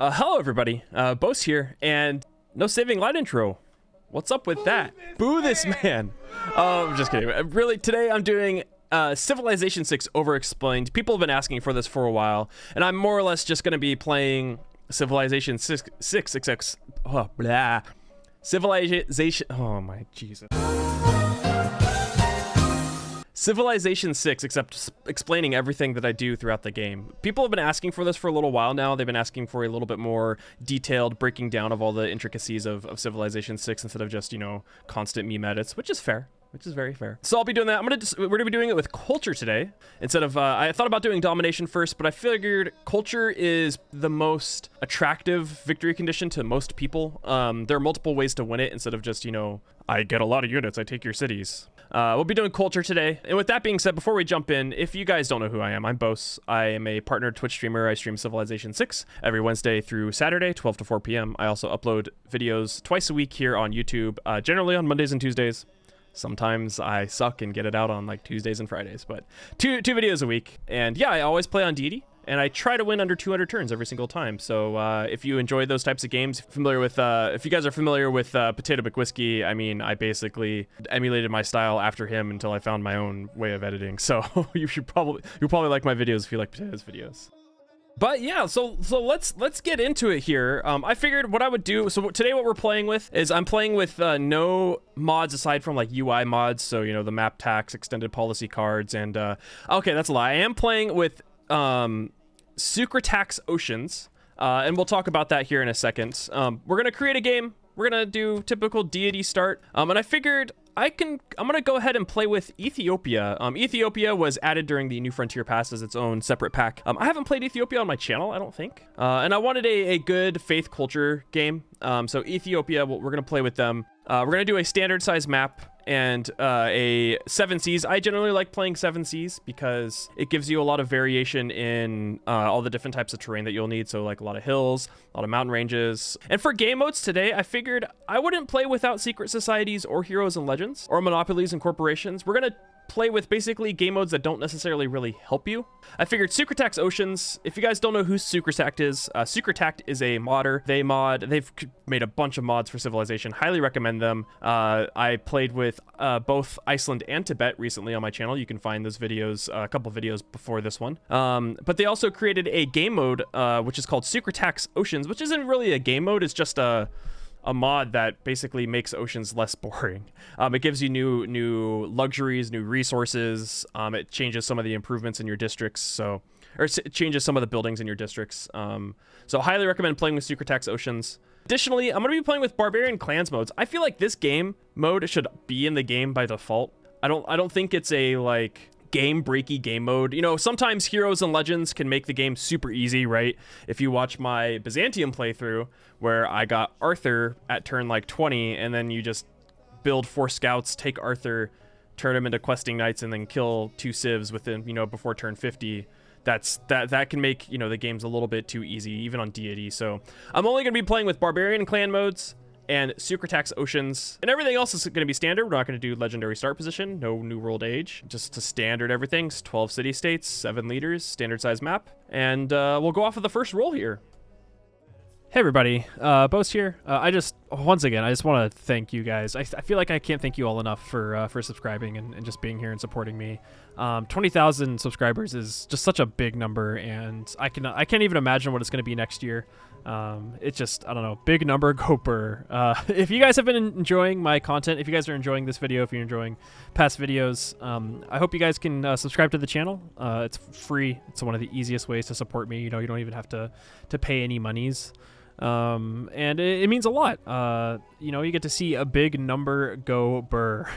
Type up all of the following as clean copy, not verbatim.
Hello everybody, Boast here, and no saving light intro. What's up with that? Boo this man. I'm just kidding. Really, today I'm doing Civilization 6 Overexplained. People have been asking for this for a while, and I'm more or less just going to be playing Civilization 6 Civilization, oh my Jesus. Civilization 6, except explaining everything that I do throughout the game. People have been asking for this for a little while now. They've been asking for a little bit more detailed breaking down of all the intricacies of Civilization 6 instead of just, you know, constant meme edits, which is fair. Which is very fair. So I'll be doing that. We're gonna be doing it with culture today instead of. I thought about doing domination first, but I figured culture is the most attractive victory condition to most people. There are multiple ways to win it instead of just, you know, I get a lot of units, I take your cities. We'll be doing culture today. And with that being said, before we jump in, if you guys don't know who I am, I'm Bose. I am a partnered Twitch streamer. I stream Civilization 6 every Wednesday through Saturday, 12 to 4 p.m. I also upload videos twice a week here on YouTube, generally on Mondays and Tuesdays. Sometimes I suck and get it out on like Tuesdays and Fridays, but two videos a week. And yeah, I always play on DEITY, and I try to win under 200 turns every single time. So if you enjoy those types of games, if you guys are familiar with Potato McWhiskey, I mean, I basically emulated my style after him until I found my own way of editing. So you'll probably like my videos if you like Potato's videos. But yeah, so let's get into it here. I figured what I would do. So today what we're playing with is I'm playing with no mods aside from like UI mods. So, you know, the map tax, extended policy cards, and okay, that's a lie. I am playing with Sucratax Oceans, and we'll talk about that here in a second. We're gonna create a game. We're gonna do typical deity start, and I figured I'm gonna go ahead and play with Ethiopia. Ethiopia was added during the New Frontier Pass as its own separate pack. I haven't played Ethiopia on my channel, I don't think, and I wanted a good faith culture game. So Ethiopia, we're gonna play with them. We're gonna do a standard size map and a 7 seas. I generally like playing 7 seas because it gives you a lot of variation in all the different types of terrain that you'll need. So like a lot of hills, a lot of mountain ranges. And for game modes today, I figured I wouldn't play without secret societies or heroes and legends or monopolies and corporations. We're gonna play with basically game modes that don't necessarily really help you. I figured Sucratax Oceans. If you guys don't know who Sucratact is a modder. They've made a bunch of mods for Civilization. Highly recommend them. I played with both Iceland and Tibet recently on my channel. You can find those videos, a couple videos before this one. But they also created a game mode, which is called Sucratax Oceans, which isn't really a game mode. It's just a mod that basically makes oceans less boring. It gives you new luxuries, new resources. It changes some of the improvements in your districts, or it changes some of the buildings in your districts. So highly recommend playing with Sucratax Oceans. Additionally, I'm going to be playing with Barbarian Clans modes. I feel like this game mode should be in the game by default. I don't think it's a like game breaky game mode. You know, sometimes heroes and legends can make the game super easy, right? If you watch my Byzantium playthrough where I got Arthur at turn like 20, and then you just build 4 scouts, take Arthur, turn him into questing knights, and then kill 2 civs within, you know, before turn 50. That can make, you know, the games a little bit too easy, even on deity. So I'm only going to be playing with Barbarian Clan modes and Sucratax Oceans, and everything else is going to be standard. We're not going to do legendary start position, no new world age, just to standard everything. 12 city states, 7 leaders, standard size map, and we'll go off of the first roll here. Hey everybody, Boast here. Once again, I just want to thank you guys. I feel like I can't thank you all enough for subscribing and just being here and supporting me. 20,000 subscribers is just such a big number, and I can't even imagine what it's going to be next year. It's just, I don't know, big number, go burr. If you guys have been enjoying my content, if you guys are enjoying this video, if you're enjoying past videos, I hope you guys can subscribe to the channel. It's free. It's one of the easiest ways to support me. You know, you don't even have to pay any monies. And it means a lot. You know, you get to see a big number go burr.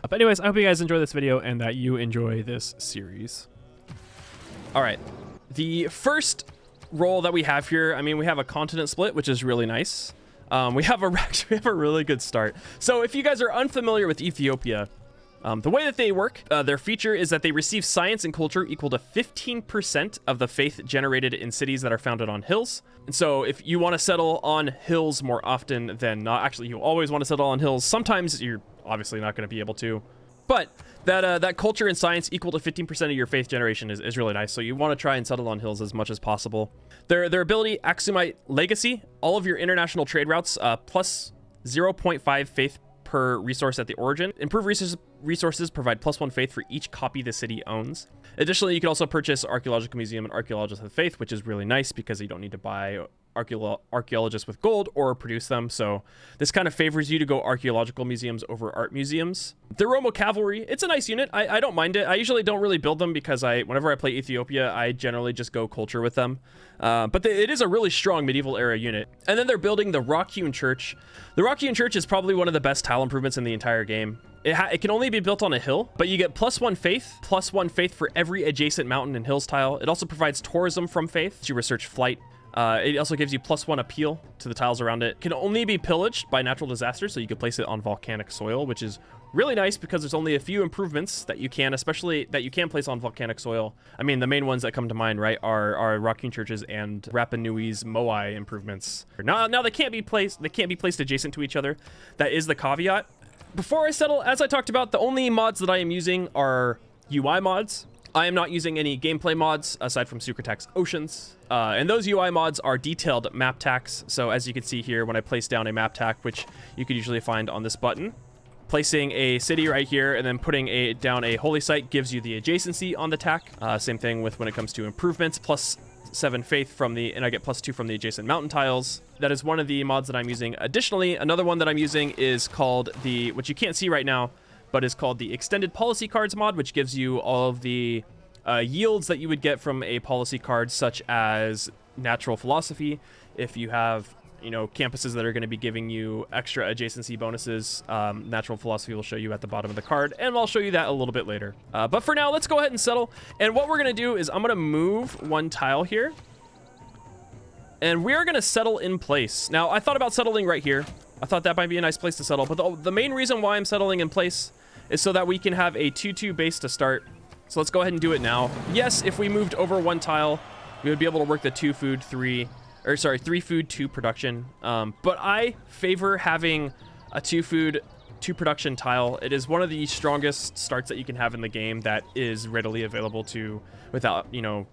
But anyways, I hope you guys enjoy this video and that you enjoy this series. All right, the first roll that we have here, I mean, we have a continent split, which is really nice. We have a really good start. So if you guys are unfamiliar with Ethiopia, the way that they work, their feature is that they receive science and culture equal to 15% of the faith generated in cities that are founded on hills. And so if you want to settle on hills more often than not, actually you always want to settle on hills. Sometimes you're obviously not going to be able to. But that culture and science equal to 15% of your faith generation is really nice. So you want to try and settle on hills as much as possible. Their ability, Axumite Legacy, all of your international trade routes, plus 0.5 faith per resource at the origin. Improved resources provide +1 faith for each copy the city owns. Additionally, you can also purchase Archaeological Museum and Archaeologists of Faith, which is really nice because you don't need to buy archaeologists with gold or produce them. So this kind of favors you to go archaeological museums over art museums. The Romo Cavalry, it's a nice unit. I don't mind it. I usually don't really build them because whenever I play Ethiopia, I generally just go culture with them. But it is a really strong medieval era unit. And then they're building the Rock-hewn Church. The Rock-hewn Church is probably one of the best tile improvements in the entire game. It can only be built on a hill, but you get +1 faith for every adjacent mountain and hills tile. It also provides tourism from faith to research flight. It also gives you +1 appeal to the tiles around it. Can only be pillaged by natural disasters, so you can place it on volcanic soil, which is really nice because there's only a few improvements that you can, place on volcanic soil. I mean, the main ones that come to mind, right, are Rock-hewn Churches and Rapa Nui's Moai improvements. Now they can't be placed adjacent to each other. That is the caveat. Before I settle, as I talked about, the only mods that I am using are UI mods. I am not using any gameplay mods aside from Sucretax Oceans. And those UI mods are detailed map tacks. So as you can see here, when I place down a map tack, which you could usually find on this button, placing a city right here and then putting down a holy site gives you the adjacency on the tack. Same thing with when it comes to improvements, +7 faith and I get +2 from the adjacent mountain tiles. That is one of the mods that I'm using. Additionally, another one that I'm using is called which you can't see right now, but is called the Extended Policy Cards mod, which gives you all of the yields that you would get from a policy card, such as natural philosophy. If you have, campuses that are going to be giving you extra adjacency bonuses, natural philosophy will show you at the bottom of the card, and I'll show you that a little bit later. But for now, let's go ahead and settle. And what we're going to do is I'm going to move one tile here, and we're going to settle in place. Now, I thought about settling right here. I thought that might be a nice place to settle, but the main reason why I'm settling in place is so that we can have a 2-2 base to start. So let's go ahead and do it now. Yes, if we moved over one tile, we would be able to work the 3 food, 2 production. But I favor having a 2 food, 2 production tile. It is one of the strongest starts that you can have in the game that is readily available without,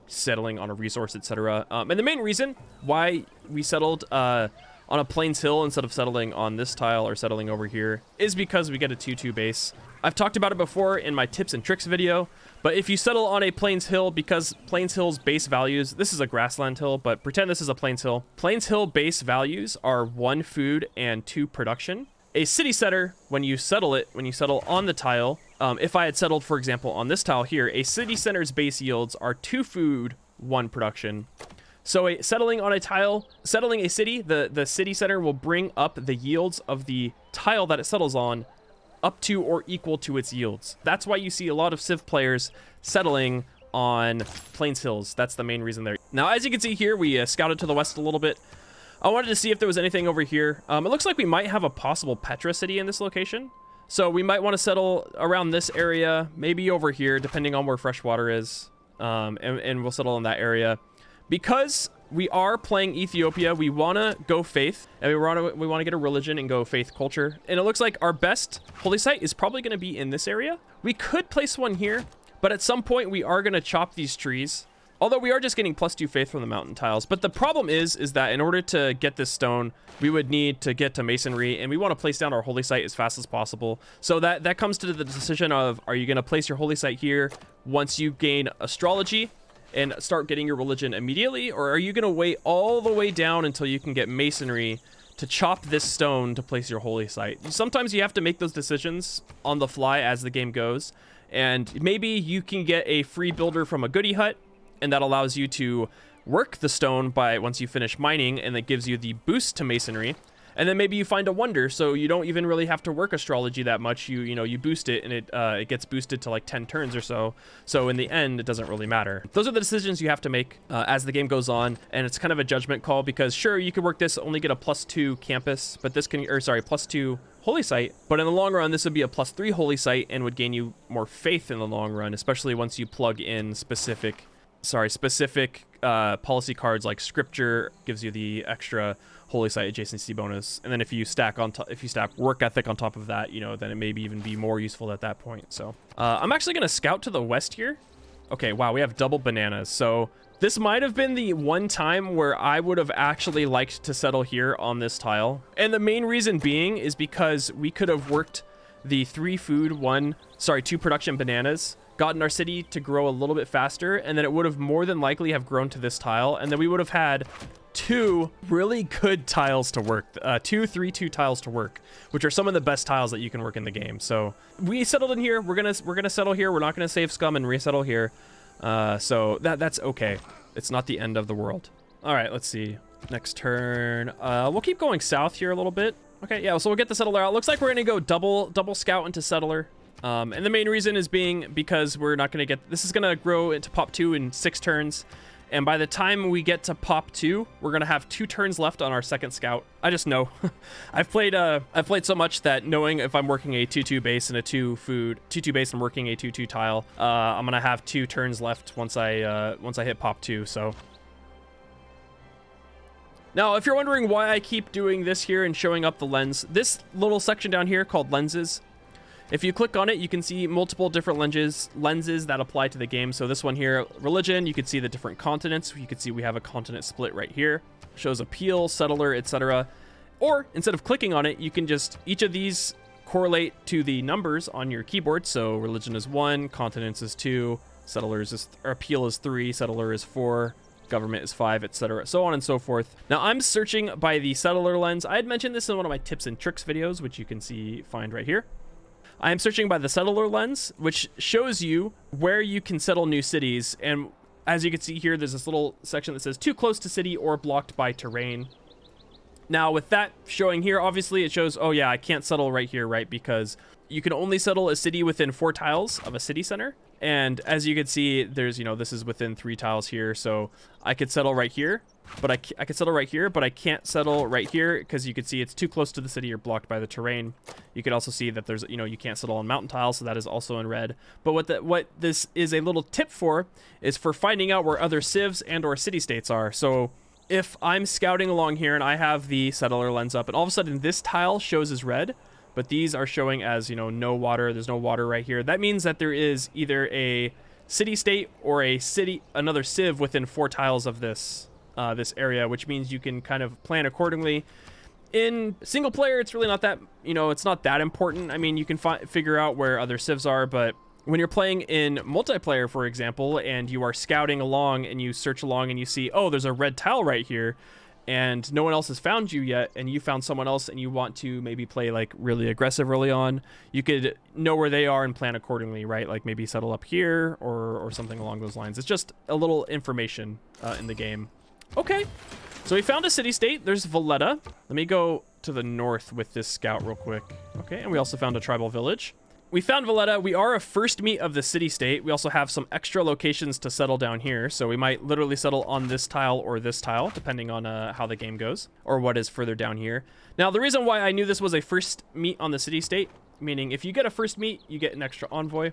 settling on a resource, etc. And the main reason why we settled on a Plains Hill instead of settling on this tile or settling over here is because we get a 2-2 base. I've talked about it before in my tips and tricks video, but if you settle on a Plains Hill, because Plains Hill's base values, this is a grassland hill, but pretend this is a Plains Hill. Plains Hill base values are 1 food and 2 production. A city center, when you settle on the tile, if I had settled, for example, on this tile here, a city center's base yields are 2 food, 1 production. So settling a city, the city center will bring up the yields of the tile that it settles on up to or equal to its yields. That's why you see a lot of Civ players settling on Plains Hills. That's the main reason there. Now, as you can see here, we scouted to the west a little bit. I wanted to see if there was anything over here. It looks like we might have a possible Petra city in this location. So we might want to settle around this area, maybe over here, depending on where fresh water is. And we'll settle in that area. Because we are playing Ethiopia, we want to go faith, and we want to get a religion and go faith culture. And it looks like our best holy site is probably going to be in this area. We could place one here, but at some point we are going to chop these trees. Although we are just getting +2 faith from the mountain tiles. But the problem is that in order to get this stone, we would need to get to masonry, and we want to place down our holy site as fast as possible. So that comes to the decision of, are you going to place your holy site here once you gain astrology and start getting your religion immediately, or are you going to wait all the way down until you can get masonry to chop this stone to place your holy site? Sometimes you have to make those decisions on the fly as the game goes, and maybe you can get a free builder from a goodie hut, and that allows you to work the stone once you finish mining, and that gives you the boost to masonry. And then maybe you find a wonder, so you don't even really have to work astrology that much. You boost it, and it gets boosted to like 10 turns or so. So in the end, it doesn't really matter. Those are the decisions you have to make as the game goes on, and it's kind of a judgment call, because sure, you could work this, only get a +2 campus, but this can, +2 holy site, but in the long run, this would be a +3 holy site and would gain you more faith in the long run, especially once you plug in specific specific policy cards like scripture gives you the extra holy site adjacency bonus, and then if you stack work ethic on top of that, you know, then it may even be more useful at that point. So I'm actually gonna scout to the west here. Okay, wow, we have double bananas. So this might have been the one time where I would have actually liked to settle here on this tile, and the main reason being is because we could have worked the 2 production bananas, gotten our city to grow a little bit faster, and then it would have more than likely have grown to this tile, and then we would have had 2 really good tiles to work, 2 3-2 tiles to work, which are some of the best tiles that you can work in the game. So we settled in here. We're gonna settle here. We're not gonna save scum and resettle here. So that's okay. It's not the end of the world. All right, let's see. Next turn. We'll keep going south here a little bit. Okay, yeah. So we'll get the settler out. Looks like we're gonna go double scout into settler. And the main reason is because we're not gonna get, this is gonna grow into pop 2 in 6 turns. And by the time we get to pop 2, we're gonna have 2 turns left on our second scout. I just know. I've played so much that knowing if I'm working a 2-2 base and a 2-2 base and working a 2-2 tile, I'm gonna have 2 turns left once I hit pop 2. So now, if you're wondering why I keep doing this here and showing up the lens, this little section down here called lenses. If you click on it, you can see multiple different lenses that apply to the game. So this one here, religion, you can see the different continents. You can see we have a continent split right here. Shows appeal, settler, etc. Or instead of clicking on it, you can just, each of these correlate to the numbers on your keyboard. So religion is 1, continents is 2, appeal is 3, settler is 4, government is 5, etc. So on and so forth. Now I'm searching by the settler lens. I had mentioned this in one of my tips and tricks videos, which you can find right here. I am searching by the settler lens, which shows you where you can settle new cities. And as you can see here, there's this little section that says too close to city or blocked by terrain. Now with that showing here, obviously it shows, oh yeah, I can't settle right here, right? Because you can only settle a city within 4 tiles of a city center. And as you can see, there's, this is within 3 tiles here. So I could settle right here, but I could settle right here, but I can't settle right here because you can see it's too close to the city or blocked by the terrain. You can also see that there's, you can't settle on mountain tiles, so that is also in red. But what this is a little tip for is for finding out where other civs and or city states are. So if I'm scouting along here and I have the settler lens up and all of a sudden this tile shows as red, but these are showing as, no water, there's no water right here. That means that there is either a city state or another civ within 4 tiles of this area, which means you can kind of plan accordingly. In single player, it's really not that, it's not that important. I mean, you can figure out where other civs are, but when you're playing in multiplayer, for example, and you are scouting along and you search along and you see, oh, there's a red tile right here, and no one else has found you yet, and you found someone else and you want to maybe play like really aggressive early on, you could know where they are and plan accordingly, right? Like maybe settle up here or something along those lines. It's just a little information in the game. Okay, so we found a city-state. There's Valletta. Let me go to the north with this scout real quick. Okay, and we also found a tribal village. We found Valletta. We are a first meet of the city-state. We also have some extra locations to settle down here, so we might literally settle on this tile or this tile, depending on how the game goes, or what is further down here. Now, the reason why I knew this was a first meet on the city-state, meaning if you get a first meet, you get an extra envoy.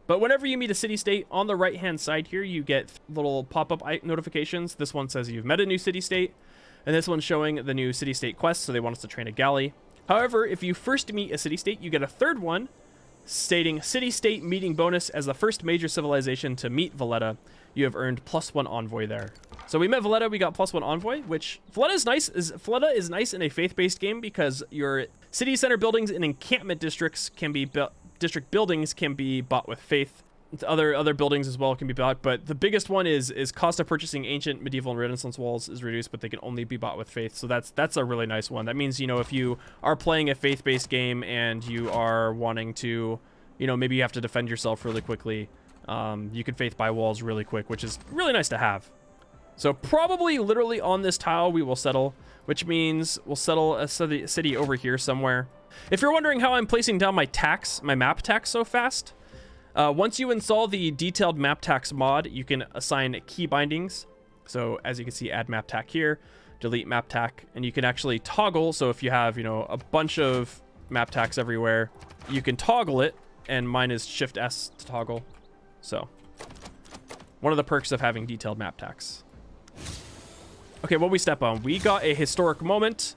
But whenever you meet a city-state, on the right-hand side here, you get little pop-up notifications. This one says you've met a new city-state, and this one's showing the new city-state quest, so they want us to train a galley. However, if you first meet a city-state, you get a third one, stating city-state meeting bonus as the first major civilization to meet Valletta. You have earned +1 envoy there. So we met Valletta, we got +1 envoy, which Valletta is nice in a faith-based game because your city center buildings and encampment districts can be built. District buildings can be bought with faith. Other buildings as well can be bought, but the biggest one is cost of purchasing ancient, medieval, and Renaissance walls is reduced, but they can only be bought with faith. So that's a really nice one. That means, if you are playing a faith-based game and you are wanting to, maybe you have to defend yourself really quickly, you can faith buy walls really quick, which is really nice to have. So probably literally on this tile we will settle, which means we'll settle a city over here somewhere. If you're wondering how I'm placing down my map tax so fast, once you install the detailed map tax mod, you can assign key bindings. So as you can see, add map tack here, delete map tack, and you can actually toggle. So if you have, a bunch of map tacks everywhere, you can toggle it, and mine is Shift S to toggle. So One of the perks of having detailed map tags. Okay, what we step on? We got a historic moment.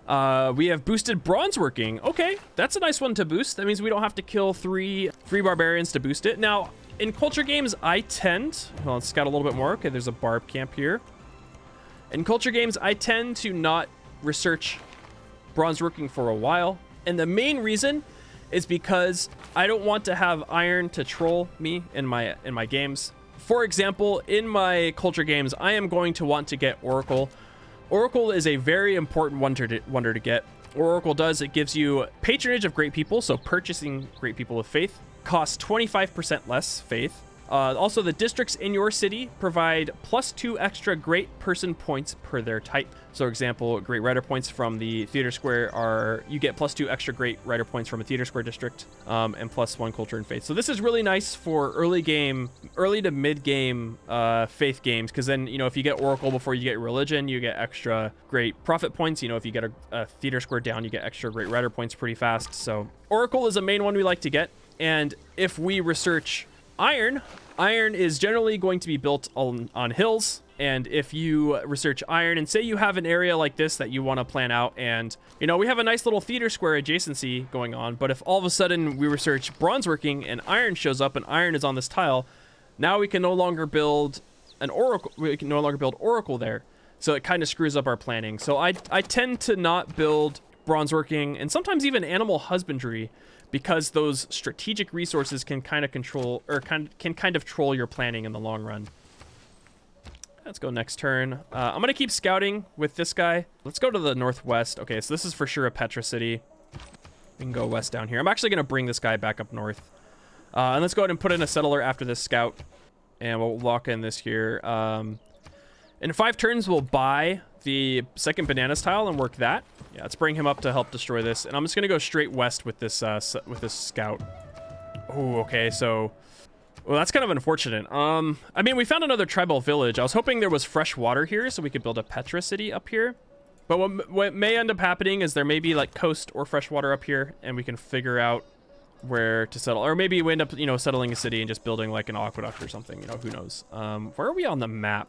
We have boosted bronze working. Okay, that's a nice one to boost. That means we don't have to kill 3 free barbarians to boost it. Now, in culture games, I tend... Well, let's scout a little bit more. Okay, there's a barb camp here. In culture games, I tend to not research bronze working for a while. And the main reason is because I don't want to have iron to troll me in my games. For example, in my culture games, I am going to want to get Oracle. Oracle is a very important wonder to get. What Oracle does, it gives you patronage of great people, so purchasing great people with faith costs 25% less faith. Also, the districts in your city provide +2 extra great person points per their type. So, example, great writer points from the theater square are, you get +2 extra great writer points from a theater square district, and +1 culture and faith. So this is really nice for early to mid game faith games, because then, you know, if you get Oracle before you get religion, you get extra great prophet points. You know, if you get a theater square down, you get extra great writer points pretty fast. So Oracle is a main one we like to get. And if we research iron is generally going to be built on hills. And if you research iron and say you have an area like this that you want to plan out, and you know, we have a nice little theater square adjacency going on, but if all of a sudden we research bronze working and iron shows up and iron is on this tile, now we can no longer build an oracle. We can no longer build Oracle there. So it kind of screws up our planning. So I tend to not build bronze working and sometimes even animal husbandry, because those strategic resources can kind of control, or can kind of troll your planning in the long run. Let's go next turn. I'm going to keep scouting with this guy. Let's go to the northwest. Okay, so this is for sure a Petra city. We can go west down here. I'm actually going to bring this guy back up north. And let's go ahead and put in a settler after this scout. And we'll lock in this here. In 5 turns, we'll buy the second bananas tile and work that. Yeah, let's bring him up to help destroy this. And I'm just going to go straight west with this scout. Oh, okay, so... Well, that's kind of unfortunate. I mean, we found another tribal village. I was hoping there was fresh water here so we could build a Petra city up here. But what may end up happening is there may be like coast or fresh water up here, and we can figure out where to settle. Or maybe we end up, you know, settling a city and just building like an aqueduct or something. You know, who knows? Where are we on the map?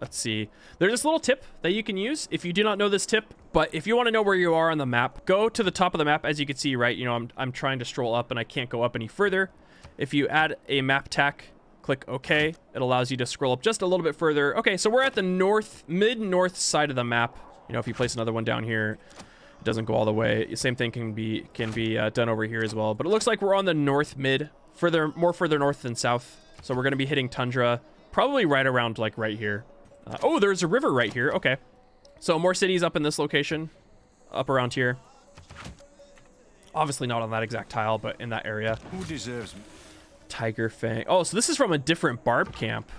Let's see. There's this little tip that you can use if you do not know this tip. But if you want to know where you are on the map, go to the top of the map. As you can see, right, you know, I'm trying to stroll up and I can't go up any further. If you add a map tack, click OK. It allows you to scroll up just a little bit further. Okay, so we're at the mid-north side of the map. You know, if you place another one down here, it doesn't go all the way. Same thing can be done over here as well. But it looks like we're on the north mid, more further north than south. So we're going to be hitting tundra, probably right around like right here. Oh, there's a river right here. Okay. So more cities up in this location, up around here. Obviously not on that exact tile, but in that area. Who deserves me? Tiger Fang. Oh, so this is from a different barb camp.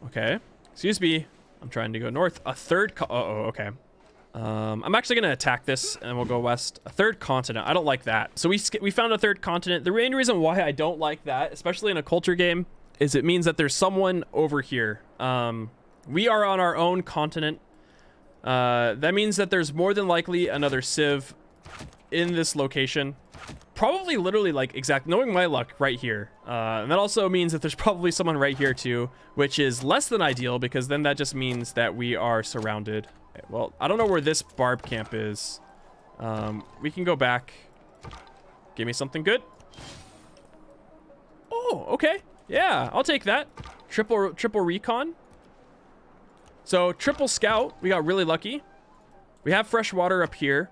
Okay. Excuse me. I'm trying to go north. A third... okay. I'm actually going to attack this, and we'll go west. A third continent. I don't like that. So we found a third continent. The main reason why I don't like that, especially in a culture game, is it means that there's someone over here. We are on our own continent. That means that there's more than likely another civ in this location. Probably literally like knowing my luck right here. And that also means that there's probably someone right here too, which is less than ideal because then that just means that we are surrounded. Okay, well, I don't know where this barb camp is. We can go back. Give me something good. Oh, okay. Yeah, I'll take that. Triple recon. So triple scout, we got really lucky. We have fresh water up here.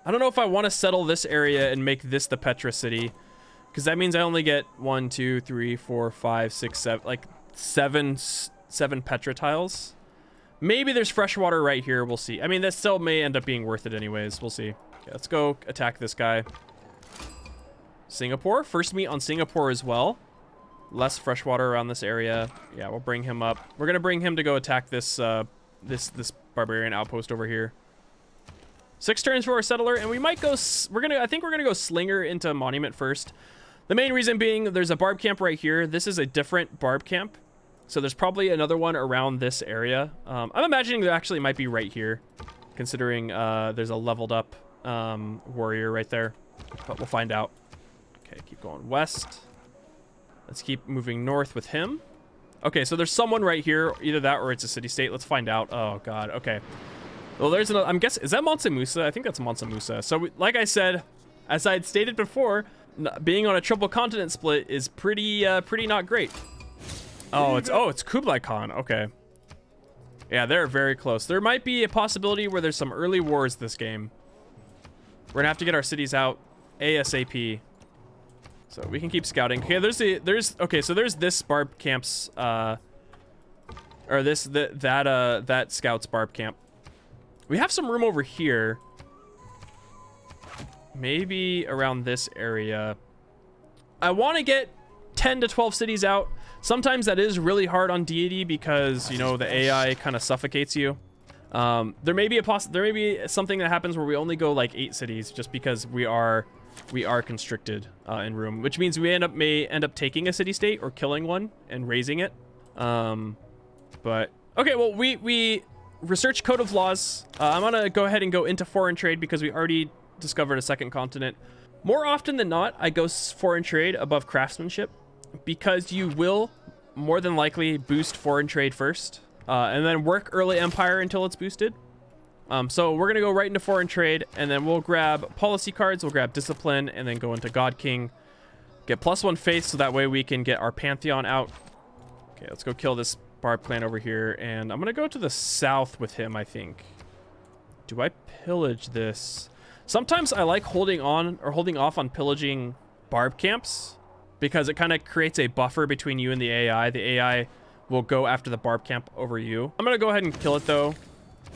I don't know if I want to settle this area and make this the Petra city, because that means I only get 1, 2, 3, 4, 5, 6, 7, like seven Petra tiles. Maybe there's fresh water right here. We'll see. I mean, this still may end up being worth it anyways. We'll see. Okay, let's go attack this guy. Singapore. First meet on Singapore as well. Less fresh water around this area. Yeah, we'll bring him up. We're gonna bring him to go attack this this barbarian outpost over here. 6 turns for our settler, and we might go. I think we're gonna go slinger into monument first. The main reason being there's a barb camp right here. This is a different barb camp, so there's probably another one around this area. I'm imagining there actually might be right here, considering there's a leveled up warrior right there, but we'll find out. Okay, keep going west. Let's keep moving north with him. Okay, so there's someone right here. Either that or it's a city-state. Let's find out. Oh, God. Okay. Well, there's another... I'm guessing... Is that Mansa Musa? I think that's Mansa Musa. So, like I said, as I had stated before, being on a triple continent split is pretty not great. Oh, it's Kublai Khan. Okay. Yeah, they're very close. There might be a possibility where there's some early wars this game. We're gonna have to get our cities out ASAP. So we can keep scouting. Okay, there's this barb camps, or that scouts barb camp. We have some room over here. Maybe around this area. I want to get 10 to 12 cities out. Sometimes that is really hard on DEITY because, you know, the AI kind of suffocates you. There may be something that happens where we only go like 8 cities just because we are constricted in room, which means we may end up taking a city state or killing one and raising it. But okay, well, we research code of laws. I'm gonna go ahead and go into foreign trade because we already discovered a second continent. More often than not, I go foreign trade above craftsmanship because you will more than likely boost foreign trade first, and then work early empire until it's boosted. So we're gonna go right into foreign trade, and then we'll grab policy cards, we'll grab discipline, and then go into God King. Get +1 faith so that way we can get our pantheon out. Okay, let's go kill this barb clan over here, and I'm gonna go to the south with him, I think. Do I pillage this? Sometimes I like holding off on pillaging barb camps because it kind of creates a buffer between you and the AI. The AI will go after the barb camp over you. I'm gonna go ahead and kill it though.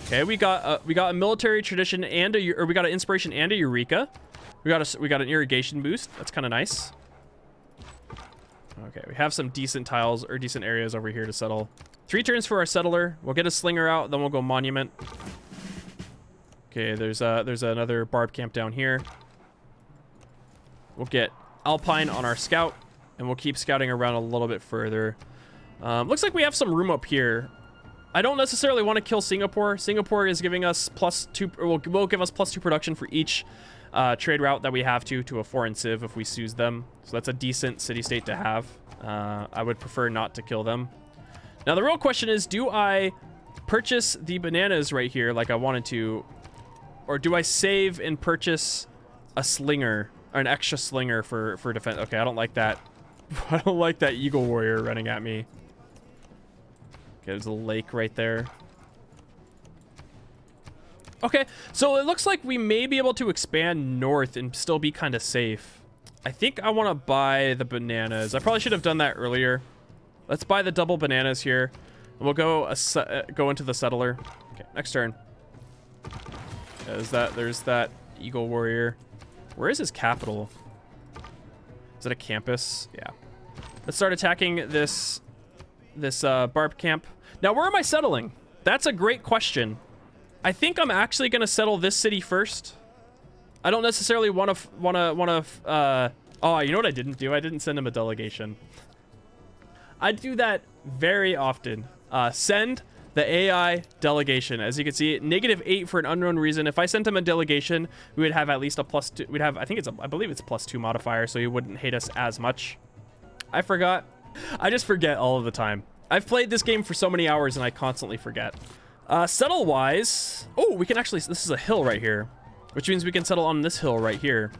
Okay, we got a military tradition and we got an inspiration and a eureka. We got an irrigation boost. That's kind of nice. Okay, we have some decent tiles or decent areas over here to settle. 3 turns for our settler. We'll get a slinger out, then we'll go monument. Okay, there's another barb camp down here. We'll get Alpine on our scout, and we'll keep scouting around a little bit further. Looks like we have some room up here. I don't necessarily want to kill Singapore. Singapore is giving us +2, or will give us +2 production for each trade route that we have to a foreign civ if we seize them. So that's a decent city-state to have. I would prefer not to kill them. Now the real question is, do I purchase the bananas right here like I wanted to, or do I save and purchase a slinger, or an extra slinger for defense? Okay, I don't like that. I don't like that eagle warrior running at me. Okay, there's a lake right there. Okay, so it looks like we may be able to expand north and still be kind of safe. I think I want to buy the bananas. I probably should have done that earlier. Let's buy the double bananas here. And we'll go into the settler. Okay, next turn. There's that eagle warrior. Where is his capital? Is it a campus? Yeah. Let's start attacking this barb camp. Now, where am I settling? That's a great question. I think I'm actually going to settle this city first. I don't necessarily want to, oh, you know what I didn't do? I didn't send him a delegation. I do that very often. Send the AI delegation. As you can see, -8 for an unknown reason. If I sent him a delegation, we would have at least a +2. We'd have, I believe it's a +2 modifier, so he wouldn't hate us as much. I forgot. I just forget all of the time. I've played this game for so many hours and I constantly forget. Settle wise, oh, we can actually, this is a hill right here, which means we can settle on this hill right here.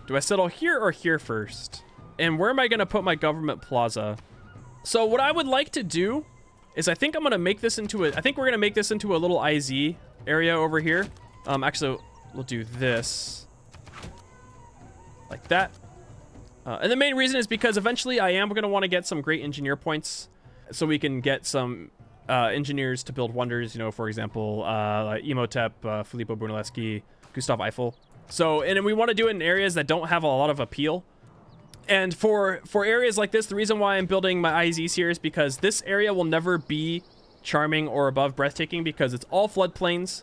Do I settle here or here first? And where am I gonna put my government plaza? So what I would like to do is I think I'm gonna make this into I think we're gonna make this into a little IZ area over here. Actually, we'll do this like that. And the main reason is because eventually I am going to want to get some great engineer points so we can get some engineers to build wonders, you know, for example, like Imhotep, Filippo Brunelleschi, Gustav Eiffel. So, and we want to do it in areas that don't have a lot of appeal. And for areas like this, the reason why I'm building my IZs here is because this area will never be charming or above breathtaking because it's all floodplains.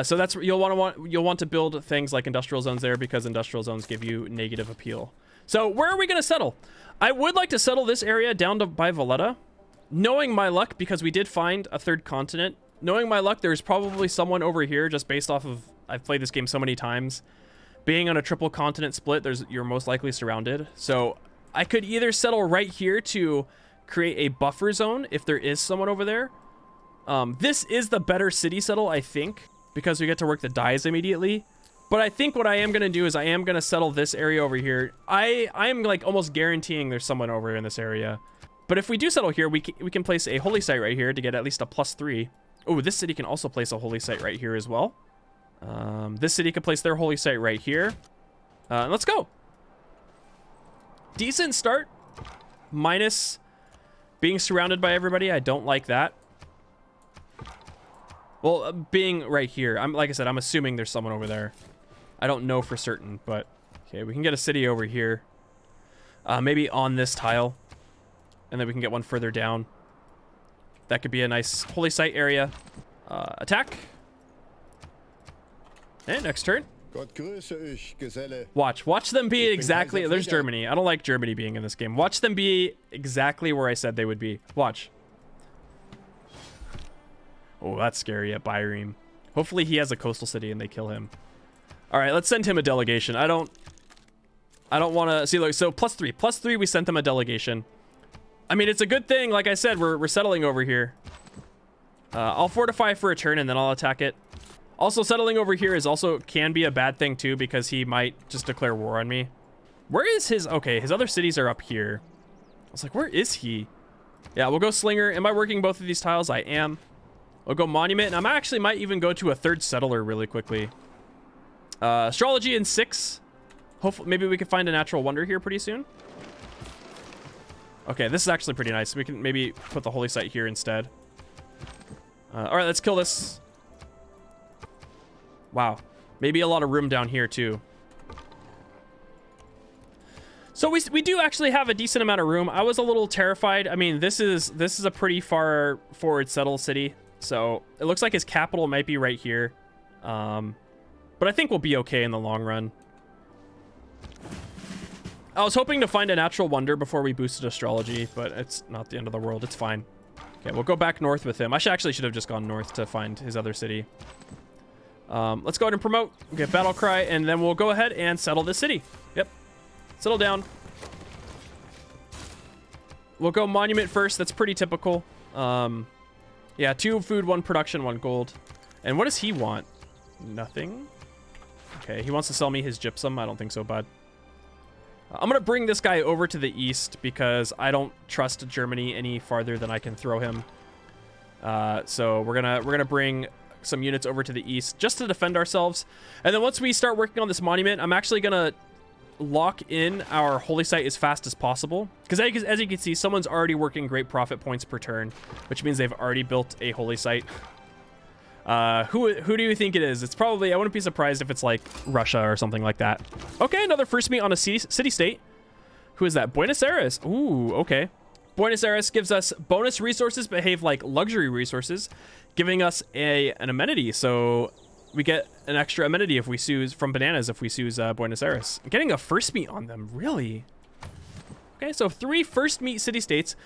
So that's you'll want to build things like industrial zones there because industrial zones give you negative appeal. So where are we going to settle? I would like to settle this area down to by Valletta. Knowing my luck, because we did find a third continent, knowing my luck, there's probably someone over here just based off of, I've played this game so many times. Being on a triple continent split, you're most likely surrounded. So I could either settle right here to create a buffer zone if there is someone over there. This is the better city settle, I think, because we get to work the dyes immediately. But I think what I am going to do is I am going to settle this area over here. I am like almost guaranteeing there's someone over in this area. But if we do settle here, we can place a holy site right here to get at least a +3. Oh, this city can also place a holy site right here as well. This city can place their holy site right here. Let's go. Decent start. Minus being surrounded by everybody. I don't like that. Well, being right here. Like I said, I'm assuming there's someone over there. I don't know for certain, but okay, we can get a city over here. Maybe on this tile. And then we can get one further down. That could be a nice holy site area. Attack. And next turn. Watch them be exactly... There's Germany. I don't like Germany being in this game. Watch them be exactly where I said they would be. Watch. Oh, that's scary at Byreme. Hopefully he has a coastal city and they kill him. All right, let's send him a delegation. I don't want to... See, look, so +3. +3, we sent them a delegation. I mean, it's a good thing. Like I said, we're settling over here. I'll fortify for a turn and then I'll attack it. Also, settling over here is also can be a bad thing too, because he might just declare war on me. Where is his... Okay, his other cities are up here. I was like, where is he? Yeah, we'll go Slinger. Am I working both of these tiles? I am. We'll go Monument, and I actually might even go to a third settler really quickly. Astrology in 6. Hopefully, maybe we can find a natural wonder here pretty soon. Okay, this is actually pretty nice. We can maybe put the holy site here instead. All right, let's kill this. Wow, maybe a lot of room down here too. So we do actually have a decent amount of room. I was a little terrified. I mean, this is a pretty far forward settled city. So it looks like his capital might be right here. But I think we'll be okay in the long run. I was hoping to find a natural wonder before we boosted astrology, but it's not the end of the world. It's fine. Okay, we'll go back north with him. I actually should have just gone north to find his other city. Let's go ahead and promote. Get battle cry, and then we'll go ahead and settle this city. Yep. Settle down. We'll go monument first. That's pretty typical. Yeah, 2 food, 1 production, 1 gold. And what does he want? Nothing. Okay, he wants to sell me his gypsum. I don't think so, bud. I'm gonna bring this guy over to the east because I don't trust Germany any farther than I can throw him. So we're gonna bring some units over to the east just to defend ourselves. And then once we start working on this monument, I'm actually gonna lock in our holy site as fast as possible, because as you can see, someone's already working great profit points per turn, which means they've already built a holy site. Who do you think it is? It's probably... I wouldn't be surprised if it's like Russia or something like that. Okay, another first meet on a city-state. Who is that? Buenos Aires. Ooh, okay. Buenos Aires gives us bonus resources, behave like luxury resources, giving us an amenity. So we get an extra amenity if we sue from bananas if we sue Buenos Aires. Getting a first meet on them, really? Okay, so 3 first meet city-states.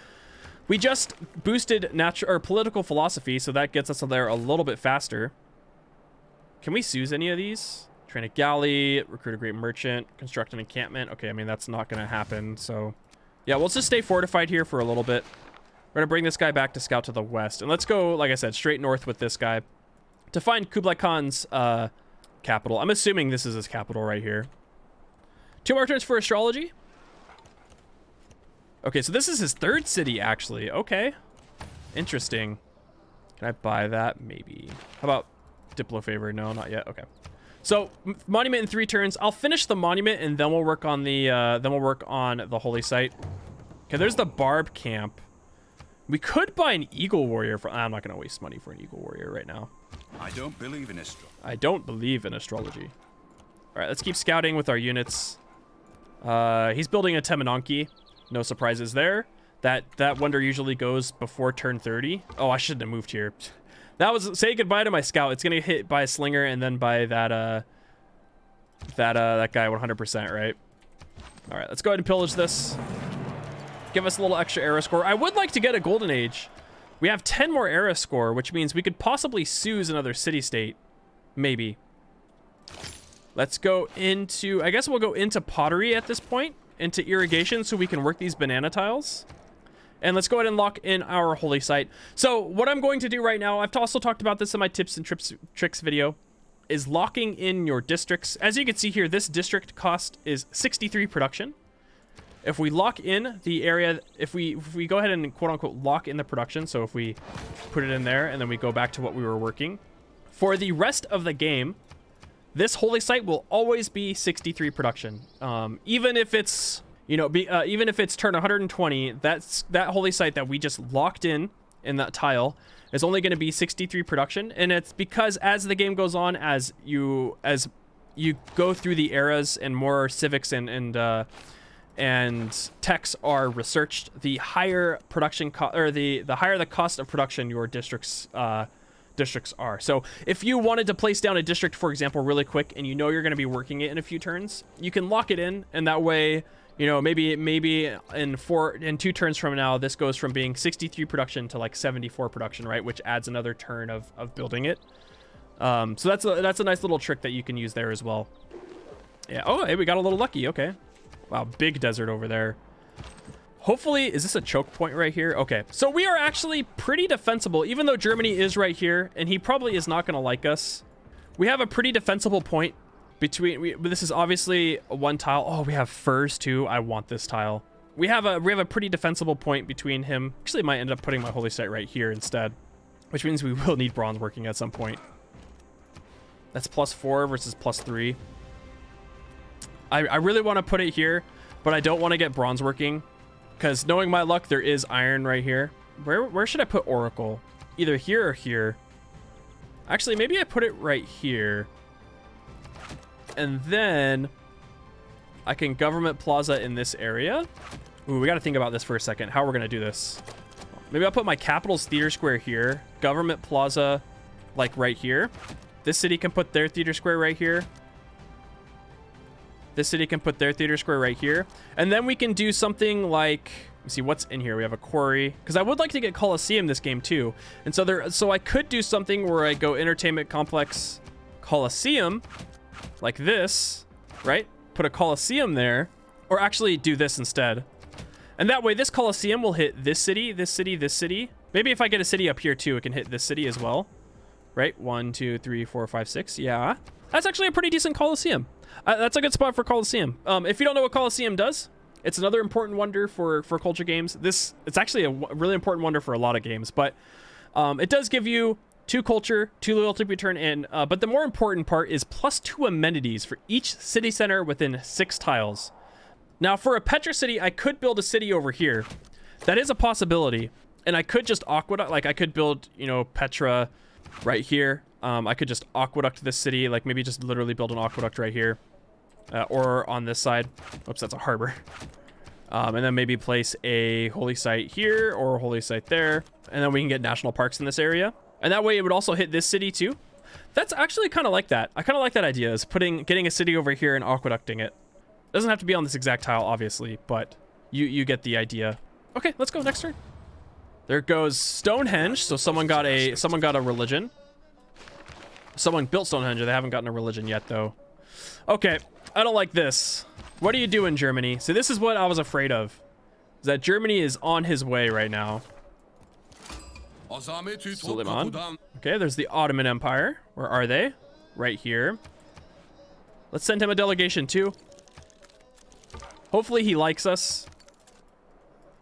We just boosted natural or political philosophy, so that gets us there a little bit faster. Can we seize any of these? Train a galley, recruit a great merchant, construct an encampment. Okay, I mean, that's not going to happen, so... Yeah, we'll just stay fortified here for a little bit. We're going to bring this guy back to scout to the west. And let's go, like I said, straight north with this guy to find Kublai Khan's capital. I'm assuming this is his capital right here. 2 more turns for astrology. Okay, so this is his 3rd city, actually. Okay. Interesting. Can I buy that? Maybe. How about Diplo favor? No, not yet. Okay. So, monument in 3 turns. I'll finish the monument, and then we'll work on the holy site. Okay, there's the Barb camp. We could buy an Eagle Warrior. I'm not going to waste money for an Eagle Warrior right now. I don't believe in astrology. I don't believe in astrology. All right, let's keep scouting with our units. He's building a Temenonki. No surprises there. That wonder usually goes before turn 30. Oh, I shouldn't have moved here. That was... Say goodbye to my scout. It's going to hit by a slinger and then by that guy 100%, right? All right, let's go ahead and pillage this. Give us a little extra era score. I would like to get a golden age. We have 10 more era score, which means we could possibly seize another city-state. Maybe. Let's go into... I guess we'll go into pottery at this point. Into irrigation so we can work these banana tiles. And let's go ahead and lock in our holy site. So what I'm going to do right now, I've also talked about this in my tips and tricks video, is locking in your districts. As you can see here, this district cost is 63 production. If we lock in the area, if we go ahead and quote unquote lock in the production, so if we put it in there and then we go back to what we were working, for the rest of the game, this holy site will always be 63 production. Even if it's, you know, even if it's turn 120, that holy site that we just locked in that tile is only going to be 63 production. And it's because as the game goes on, as you go through the eras and more civics and techs are researched, the higher production the higher the cost of production your districts are. So if you wanted to place down a district, for example, really quick, and you know you're going to be working it in a few turns, you can lock it in, and that way, you know, maybe in 2 turns from now, this goes from being 63 production to like 74 production, right? Which adds another turn of building it. So that's a nice little trick that you can use there as well. Yeah. Oh, hey, we got a little lucky. Okay. Wow, big desert over there. Hopefully, is this a choke point right here? Okay, so we are actually pretty defensible, even though Germany is right here, and he probably is not going to like us. We have a pretty defensible point between. This is obviously one tile. Oh, we have furs too. I want this tile. We have a pretty defensible point between him. Actually, I might end up putting my holy site right here instead, which means we will need bronze working at some point. That's +4 versus +3. I really want to put it here, but I don't want to get bronze working, because knowing my luck, there is iron right here. Where should I put Oracle? Either here or here. Actually, maybe I put it right here. And then I can government plaza in this area. Ooh, we got to think about this for a second, how we're going to do this. Maybe I'll put my capital's theater square here. Government plaza, like right here. This city can put their theater square right here. This city can put their theater square right here. And then we can do something like, let's see what's in here. We have a quarry, because I would like to get Colosseum this game too. And so I could do something where I go entertainment complex Colosseum like this, right? Put a Colosseum there, or actually do this instead. And that way this Colosseum will hit this city, this city, this city. Maybe if I get a city up here too, it can hit this city as well. Right? 1, 2, 3, 4, 5, 6. Yeah. That's actually a pretty decent Colosseum. That's a good spot for Colosseum. If you don't know what Colosseum does, it's another important wonder for culture games. It's actually a really important wonder for a lot of games, but it does give you 2 culture, 2 loyalty return, and but the more important part is +2 amenities for each city center within 6 tiles. Now, for a Petra city, I could build a city over here. That is a possibility, and I could just aqueduct. Like I could build, you know, Petra right here. I could just aqueduct this city, like maybe just literally build an aqueduct right here, or on this side. Oops, that's a harbor. And then maybe place a holy site here or a holy site there, and then we can get national parks in this area. And that way it would also hit this city too. That's actually kind of like that. I kind of like that idea, is getting a city over here and aqueducting it. Doesn't have to be on this exact tile, obviously, but you get the idea. Okay, let's go next turn. There goes Stonehenge. So someone got a religion. Someone built Stonehenge. They haven't gotten a religion yet, though. Okay, I don't like this. What are you doing, Germany? So this is what I was afraid of, is that Germany is on his way right now. Suleiman. Okay, there's the Ottoman Empire. Where are they? Right here. Let's send him a delegation too. Hopefully he likes us.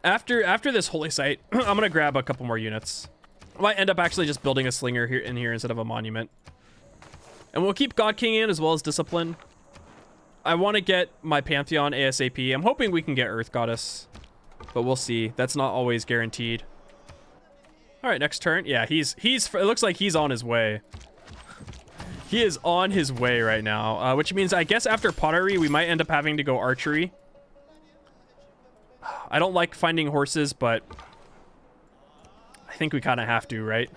After this holy site, I'm gonna grab a couple more units. I might end up actually just building a slinger here instead of a monument. And we'll keep God King in as well as discipline. I want to get my Pantheon ASAP. I'm hoping we can get Earth Goddess, but we'll see. That's not always guaranteed. All right, next turn. Yeah, it looks like he's on his way. He is on his way right now, which means I guess after pottery, we might end up having to go archery. I don't like finding horses, but I think we kind of have to, right?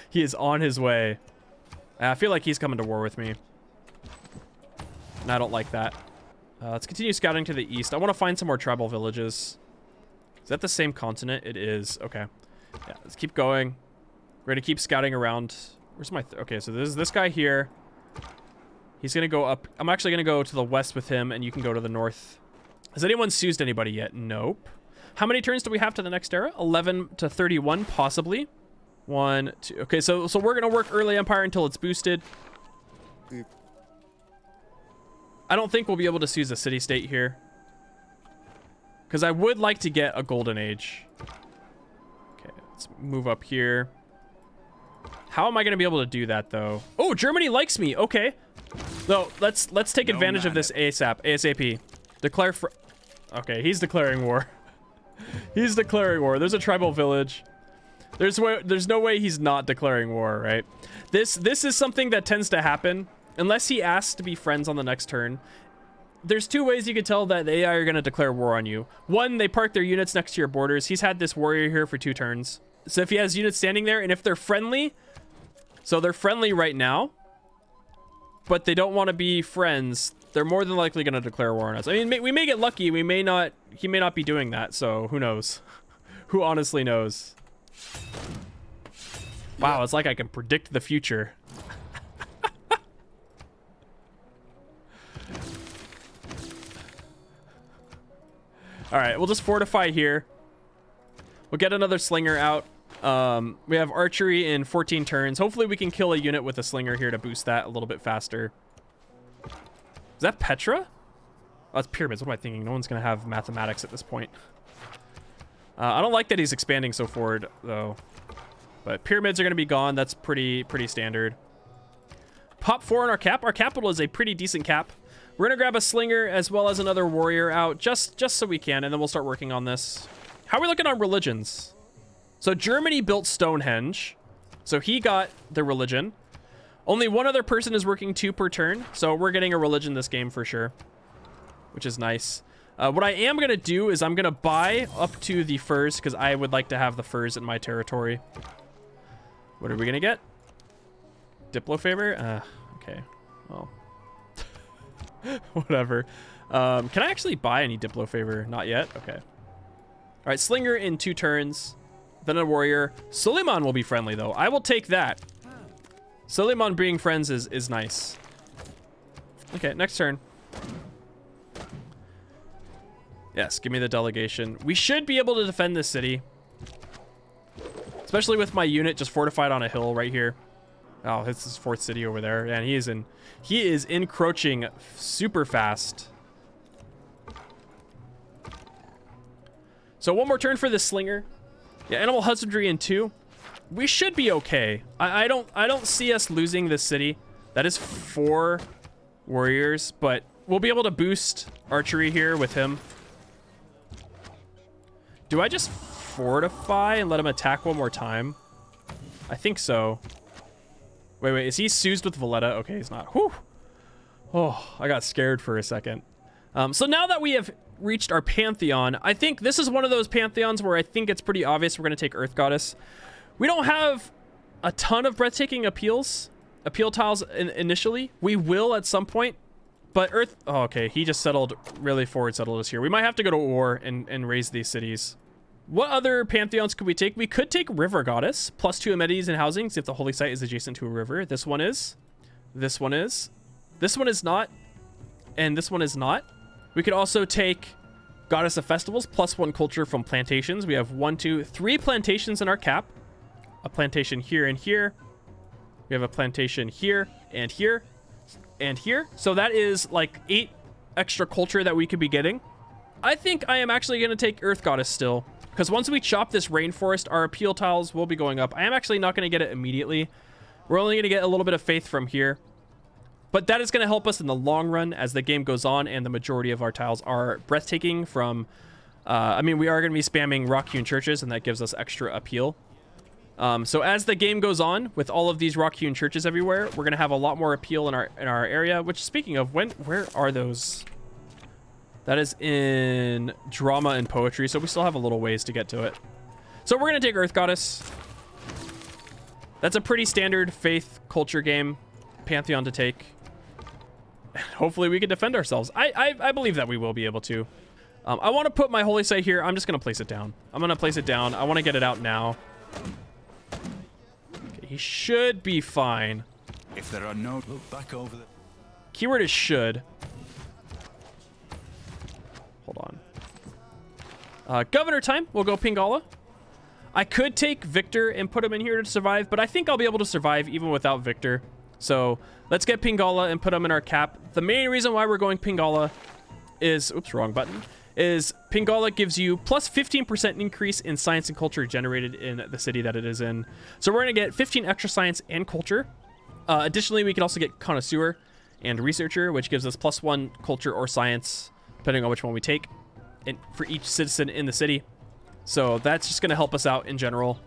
He is on his way. I feel like he's coming to war with me. And I don't like that. Let's continue scouting to the east. I want to find some more tribal villages. Is that the same continent? It is. Okay. Yeah, let's keep going. We're going to keep scouting around. Where's my... okay, so there's this guy here. He's going to go up. I'm actually going to go to the west with him, and you can go to the north. Has anyone seized anybody yet? Nope. How many turns do we have to the next era? 11 to 31, possibly. 1, 2. Okay, so we're gonna work early empire until it's boosted. I don't think we'll be able to seize a city-state here, because I would like to get a golden age. Okay, let's move up here. How am I gonna be able to do that though? Oh, Germany likes me. Okay, so let's take advantage of this ASAP. Declare for. Okay, he's declaring war. He's declaring war. There's a tribal village. There's no way he's not declaring war, right? This is something that tends to happen unless he asks to be friends on the next turn. There's two ways you could tell that the AI are going to declare war on you. One, they park their units next to your borders. He's had this warrior here for 2 turns. So if he has units standing there, and if they're friendly, so they're friendly right now, but they don't want to be friends, they're more than likely going to declare war on us. I mean, we may get lucky. He may not be doing that. So who knows? Who honestly knows? Wow, it's like I can predict the future. All right, we'll just fortify here. We'll get another slinger out. We have archery in 14 turns. Hopefully we can kill a unit with a slinger here to boost that a little bit faster. Is that Petra? Oh, that's pyramids. What am I thinking? No one's going to have mathematics at this point. I don't like that he's expanding so forward, though. But pyramids are going to be gone. That's pretty standard. Pop 4 in our cap. Our capital is a pretty decent cap. We're going to grab a slinger as well as another warrior out just so we can, and then we'll start working on this. How are we looking on religions? So Germany built Stonehenge. So he got the religion. Only one other person is working 2 per turn. So we're getting a religion this game for sure, which is nice. What I am going to do is I'm going to buy up to the furs because I would like to have the furs in my territory. What are we going to get? Diplo favor? Okay. Well, whatever. Can I actually buy any Diplo favor? Not yet. Okay. All right. Slinger in 2 turns. Then a warrior. Suleiman will be friendly, though. I will take that. Suleiman being friends is nice. Okay. Next turn. Yes, give me the delegation. We should be able to defend this city. Especially with my unit just fortified on a hill right here. Oh, it's his 4th city over there. And he is encroaching super fast. So one more turn for this slinger. Yeah, animal husbandry in 2. We should be okay. I don't see us losing this city. That is 4 warriors, but we'll be able to boost archery here with him. Do I just fortify and let him attack one more time? I think so. Wait, is he soused with Valletta? Okay, he's not. Whew. Oh, I got scared for a second. So now that we have reached our pantheon, I think this is one of those pantheons where I think it's pretty obvious we're going to take Earth Goddess. We don't have a ton of breathtaking appeal tiles initially. We will at some point, but Earth... Oh, okay, he just really settled us here. We might have to go to war and raise these cities. What other pantheons could we take? We could take River Goddess, +2 amenities and housings if the holy site is adjacent to a river. This one is. This one is. This one is not. And this one is not. We could also take Goddess of Festivals, +1 culture from plantations. We have 1, 2, 3 plantations in our cap. A plantation here and here. We have a plantation here and here and here. So that is like 8 extra culture that we could be getting. I think I am actually going to take Earth Goddess still, because once we chop this rainforest, our appeal tiles will be going up. I am actually not going to get it immediately. We're only going to get a little bit of faith from here. But that is going to help us in the long run as the game goes on, and the majority of our tiles are breathtaking from... I mean, we are going to be spamming rock-hewn churches, and that gives us extra appeal. So as the game goes on, with all of these rock-hewn churches everywhere, we're going to have a lot more appeal in our area, which, speaking of, where are those? That is in drama and poetry, so we still have a little ways to get to it. So we're going to take Earth Goddess. That's a pretty standard faith culture game pantheon to take. Hopefully we can defend ourselves. I believe that we will be able to. I want to put my holy site here. I'm just going to place it down. I'm going to place it down. I want to get it out now. Okay, he should be fine. If there are no... Look back over there. Keyword is should. Hold on. Governor time, we'll go Pingala. I could take Victor and put him in here to survive, but I think I'll be able to survive even without Victor. So let's get Pingala and put him in our cap. The main reason why we're going Pingala is, oops, wrong button, is Pingala gives you plus 15% increase in science and culture generated in the city that it is in. So we're going to get 15 extra science and culture. Additionally, we can also get connoisseur and researcher, which gives us +1 culture or science, depending on which one we take, and for each citizen in the city. So that's just going to help us out in general.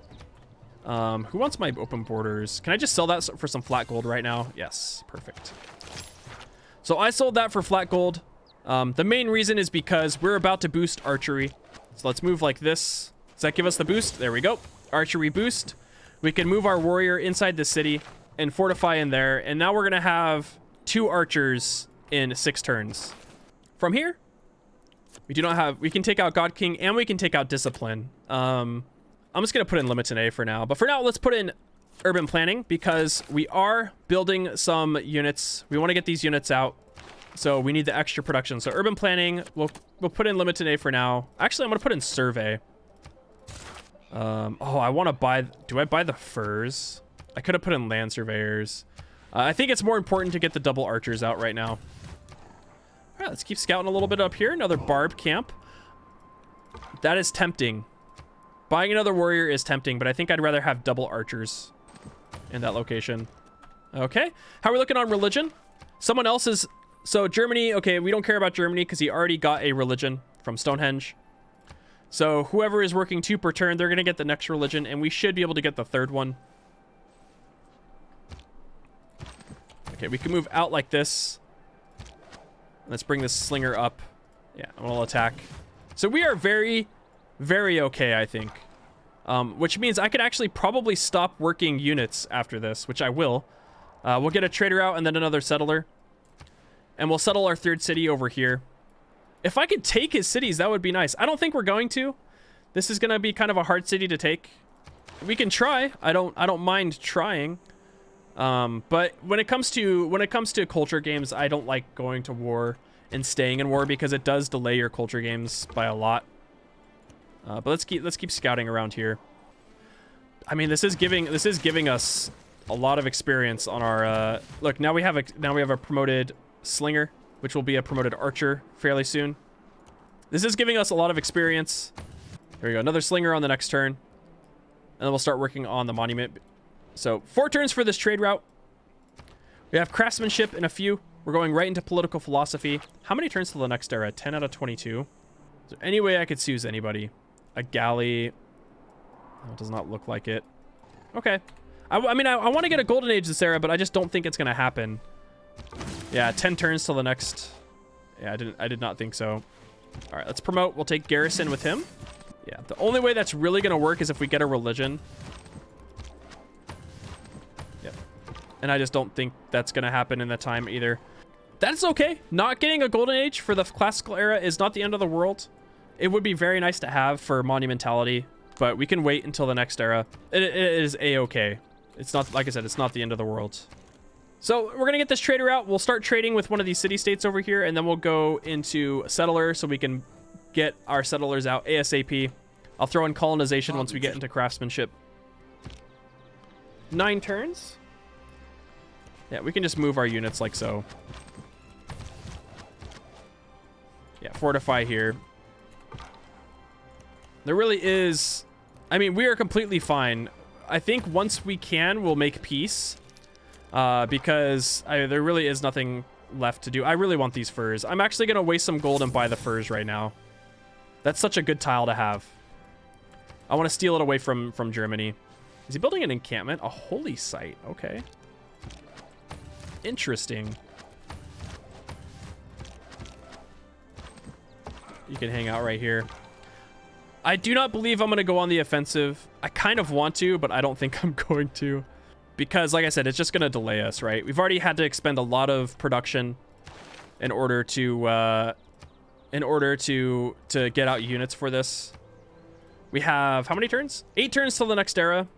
Who wants my open borders? Can I just sell that for some flat gold right now? Yes, perfect. So I sold that for flat gold. The main reason is because we're about to boost archery. So let's move like this. Does that give us the boost? There we go. Archery boost. We can move our warrior inside the city and fortify in there. And now we're going to have 2 archers in 6 turns. From here, we can take out God King and we can take out Discipline. I'm just going to put in Limited A for now. But for now, let's put in Urban Planning because we are building some units. We want to get these units out. So we need the extra production. So Urban Planning, we'll put in Limited A for now. Actually, I'm going to put in Survey. Oh, I want to buy... Do I buy the furs? I could have put in Land Surveyors. I think it's more important to get the double archers out right now. All right, let's keep scouting a little bit up here. Another barb camp. That is tempting. Buying another warrior is tempting, but I think I'd rather have double archers in that location. Okay. How are we looking on religion? Someone else is... So Germany, okay, we don't care about Germany because he already got a religion from Stonehenge. So whoever is working 2 per turn, they're going to get the next religion, and we should be able to get the 3rd one. Okay, we can move out like this. Let's bring this slinger up. Yeah, I'm going to attack. So we are very, very okay, I think. Which means I could actually probably stop working units after this, which I will. We'll get a trader out and then another settler. And we'll settle our 3rd city over here. If I could take his cities, that would be nice. I don't think we're going to. This is going to be kind of a hard city to take. We can try. I don't mind trying. But when it comes to culture games, I don't like going to war and staying in war because it does delay your culture games by a lot. But let's keep scouting around here. I mean, this is giving us a lot of experience on our look. Now we have a promoted slinger, which will be a promoted archer fairly soon. This is giving us a lot of experience. Here we go, another slinger on the next turn, and then we'll start working on the monument. So 4 turns for this trade route. We have craftsmanship in a few. We're going right into political philosophy. How many turns till the next era? 10 out of 22. Is there any way I could choose anybody? A galley? Oh, it does not look like it. Okay. I mean, I want to get a golden age this era, but I just don't think it's going to happen. Yeah, 10 turns till the next. Yeah, I did not think so. All right, let's promote. We'll take Garrison with him. Yeah, the only way that's really going to work is if we get a religion. Yep. And I just don't think that's going to happen in that time either. That's okay. Not getting a golden age for the classical era is not the end of the world. It would be very nice to have for monumentality, but we can wait until the next era. It is a-okay. It's not, like I said, it's not the end of the world. So we're going to get this trader out. We'll start trading with one of these city-states over here, and then we'll go into settler so we can get our settlers out ASAP. I'll throw in colonization once we get into craftsmanship. 9 turns. Yeah, we can just move our units like so. Yeah, fortify here. There really is... I mean, we are completely fine. I think once we can, we'll make peace. Because there really is nothing left to do. I really want these furs. I'm actually going to waste some gold and buy the furs right now. That's such a good tile to have. I want to steal it away from Germany. Is he building an encampment? A holy site. Okay. Interesting. You can hang out right here. I do not believe I'm going to go on the offensive. I kind of want to, but I don't think I'm going to. Because, like I said, it's just going to delay us, right? We've already had to expend a lot of production in order to get out units for this. We have how many turns? 8 turns till the next era.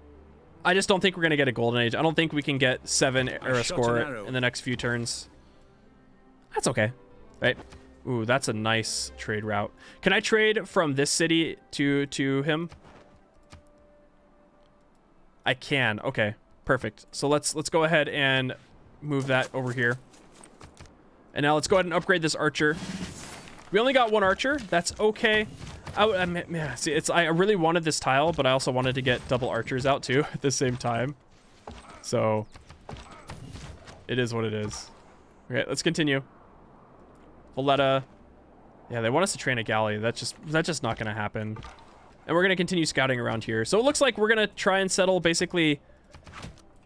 I just don't think we're going to get a golden age. I don't think we can get 7 era score in the next few turns. That's okay, right? Ooh, that's a nice trade route. Can I trade from this city to him? I can. Okay, perfect. So let's go ahead and move that over here. And now let's go ahead and upgrade this archer. We only got one archer. That's okay. I really wanted this tile, but I also wanted to get double archers out too at the same time. So it is what it is. Okay, let's continue. Valletta. Yeah, they want us to train a galley. That's just not going to happen. And we're going to continue scouting around here. So it looks like we're going to try and settle basically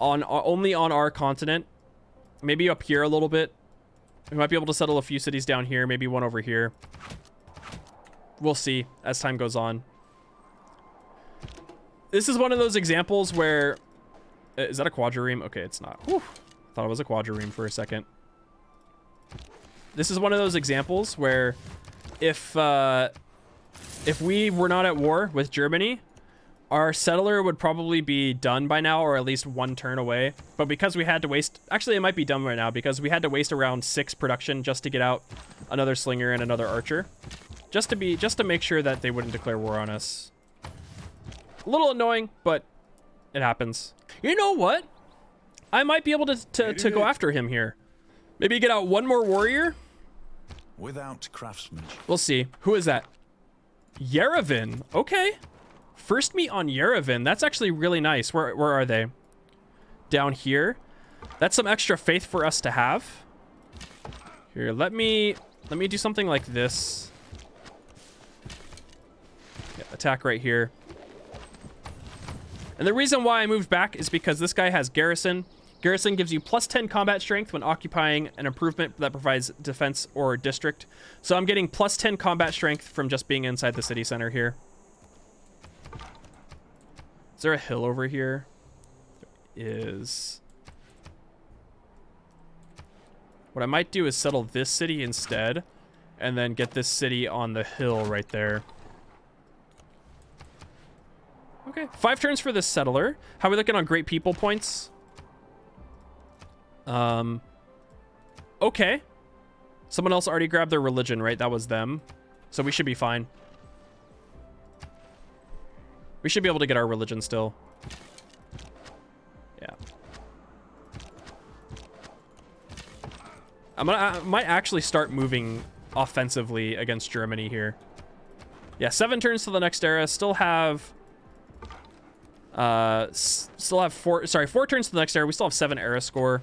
on only on our continent. Maybe up here a little bit. We might be able to settle a few cities down here. Maybe one over here. We'll see as time goes on. This is one of those examples where... Is that a quadrireme? Okay, it's not. Whew. Thought it was a quadrireme for a second. This is one of those examples where if we were not at war with Germany, our settler would probably be done by now, or at least one turn away. But because we had to waste... Actually, it might be done right now, because we had to waste around 6 production just to get out another slinger and another archer. Just to make sure that they wouldn't declare war on us. A little annoying, but it happens. You know what? I might be able to go after him here. Maybe get out one more warrior? Without craftsmanship. We'll see. Who is that? Yerevan. Okay. First meet on Yerevan. That's actually really nice. Where are they? Down here. That's some extra faith for us to have. Here, let me do something like this. Yeah, attack right here. And the reason why I moved back is because this guy has garrison. Garrison gives you plus 10 combat strength when occupying an improvement that provides defense or district. So I'm getting plus 10 combat strength from just being inside the city center here. Is there a hill over here? There is. What I might do is settle this city instead, and then get this city on the hill right there. Okay, 5 turns for this settler. How are we looking on great people points? Okay. Someone else already grabbed their religion, right? That was them. So we should be fine. We should be able to get our religion still. Yeah. I might actually start moving offensively against Germany here. Yeah, 7 turns to the next era. Still have 4 turns to the next era. We still have 7 era score.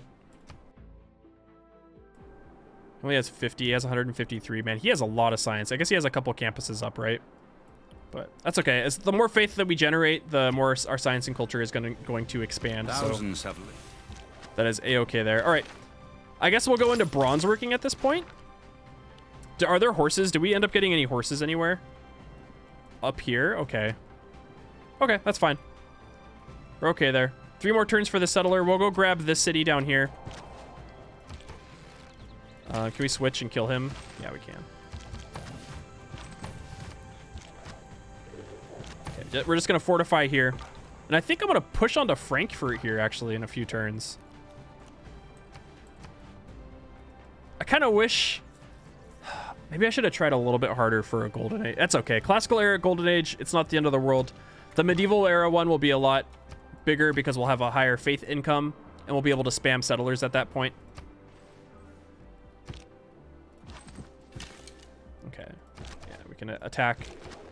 He only has 50. He has 153. Man, he has a lot of science. I guess he has a couple campuses up, right? But that's okay. As the more faith that we generate, the more our science and culture is going to expand. Thousands so have lived. that is a-okay there. All right. I guess we'll go into bronze working at this point. Are there horses? Do we end up getting any horses anywhere? Up here? Okay. Okay, that's fine. We're okay there. 3 more turns for the settler. We'll go grab this city down here. Can we switch and kill him? Yeah, we can. Okay, we're just going to fortify here. And I think I'm going to push onto Frankfurt here, actually, in a few turns. I kind of wish... Maybe I should have tried a little bit harder for a golden age. That's okay. Classical era, golden age, it's not the end of the world. The medieval era one will be a lot bigger because we'll have a higher faith income, and we'll be able to spam settlers at that point. Okay. Yeah, we can attack.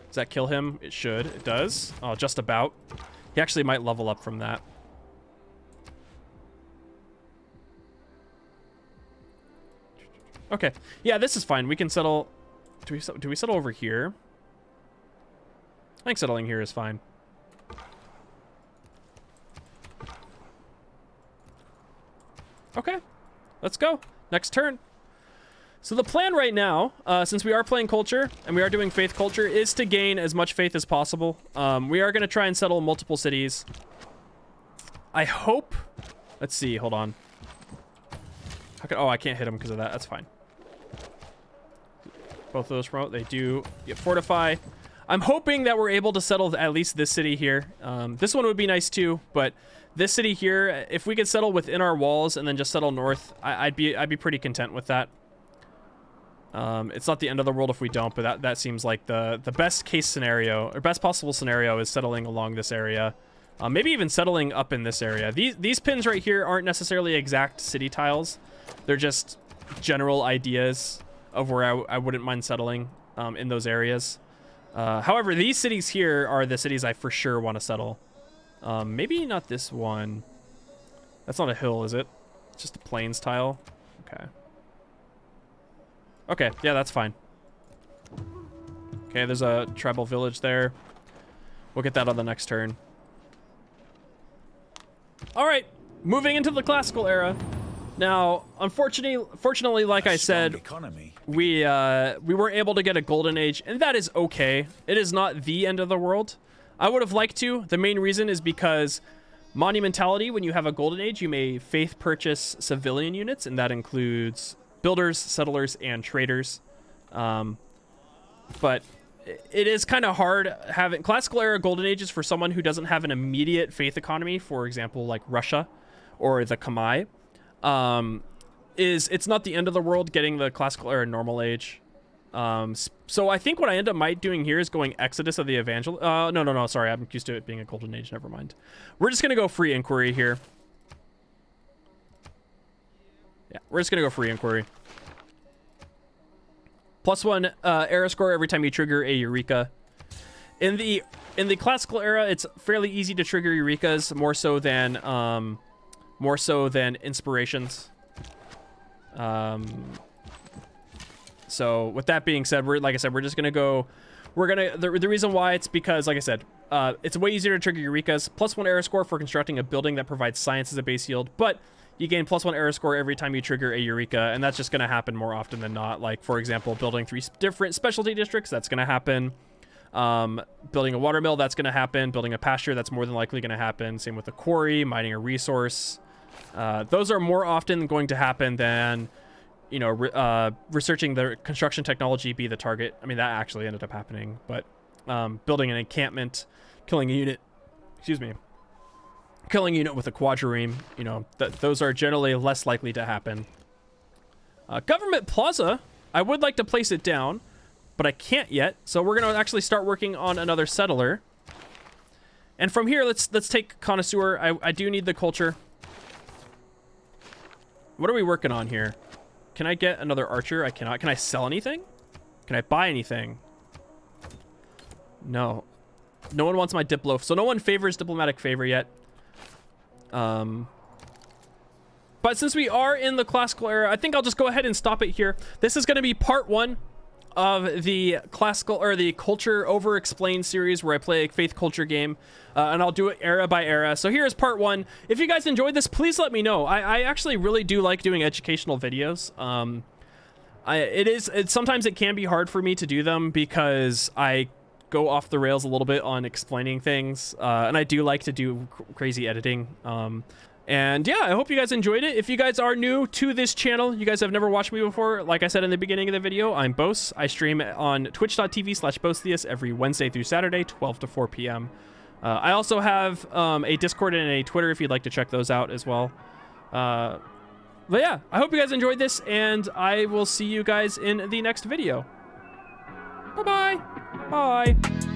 Does that kill him? It should. It does. Oh, just about. He actually might level up from that. Okay. Yeah, this is fine. We can settle... Do we settle over here? I think settling here is fine. Okay. Let's go. Next turn. So the plan right now, since we are playing culture and we are doing faith culture, is to gain as much faith as possible. We are going to try and settle multiple cities. I hope... Let's see. Hold on. Oh, I can't hit him because of that. That's fine. Both of those promote. They do get fortify. I'm hoping that we're able to settle at least this city here. This one would be nice too, but this city here, if we could settle within our walls and then just settle north, I'd be pretty content with that. It's not the end of the world if we don't, but that seems like the best case scenario, or best possible scenario, is settling along this area. Maybe even settling up in this area. These pins right here aren't necessarily exact city tiles. They're just general ideas of where I wouldn't mind settling in those areas. However, these cities here are the cities I for sure want to settle. Maybe not this one. That's not a hill, is it? It's just a plains tile. Okay. Okay, yeah, that's fine. Okay, there's a tribal village there. We'll get that on the next turn. All right, moving into the classical era. Now, fortunately, like I said, we weren't able to get a golden age, and that is okay. It is not the end of the world. I would have liked to. The main reason is because monumentality, when you have a golden age, you may faith purchase civilian units, and that includes builders, settlers, and traders. But it is kind of hard having classical era golden ages for someone who doesn't have an immediate faith economy, for example, like Russia or the Khmer. It's not the end of the world getting the classical era normal age. So I think what I end up doing here is going Exodus of the Evangel. No, sorry, I'm used to it being a golden age. Never mind. We're just gonna go free inquiry here. Yeah, we're just gonna go free inquiry. +1 era score every time you trigger a Eureka. In the classical era, it's fairly easy to trigger Eurekas, more so than inspirations. So with that being said, like I said, we're just gonna go. The reason why it's because, like I said, it's way easier to trigger Eurekas. +1 era score for constructing a building that provides science as a base yield, but you gain +1 era score every time you trigger a Eureka, and that's just going to happen more often than not. Like, for example, building 3 different specialty districts, that's going to happen. Building a watermill, that's going to happen. Building a pasture, that's more than likely going to happen. Same with a quarry, mining a resource. Those are more often going to happen than, you know, researching the construction technology be the target. I mean, that actually ended up happening, but building an encampment, killing a unit, killing a unit with a quadrireme, you know, those are generally less likely to happen. Government Plaza, I would like to place it down, but I can't yet. So we're going to actually start working on another settler. And from here, let's take Connoisseur. I do need the culture. What are we working on here? Can I get another archer? I cannot. Can I sell anything? Can I buy anything? No. No one wants my Diplo. So no one favors diplomatic favor yet. But since we are in the classical era, I think I'll just go ahead and stop it here. This is going to be part 1 of the classical or the culture Overexplained series, where I play a faith culture game, and I'll do it era by era. So here's part 1. If you guys enjoyed this, please let me know. I actually really do like doing educational videos. Sometimes it can be hard for me to do them because I go off the rails a little bit on explaining things, and I do like to do crazy editing. And yeah, I hope you guys enjoyed it. If you guys are new to this channel, you guys have never watched me before, like I said in the beginning of the video, I'm Boes. I stream on twitch.tv/boesthius every Wednesday through Saturday, 12 to 4 p.m. I also have a Discord and a Twitter if you'd like to check those out as well. But yeah, I hope you guys enjoyed this, and I will see you guys in the next video. Bye-bye. Bye.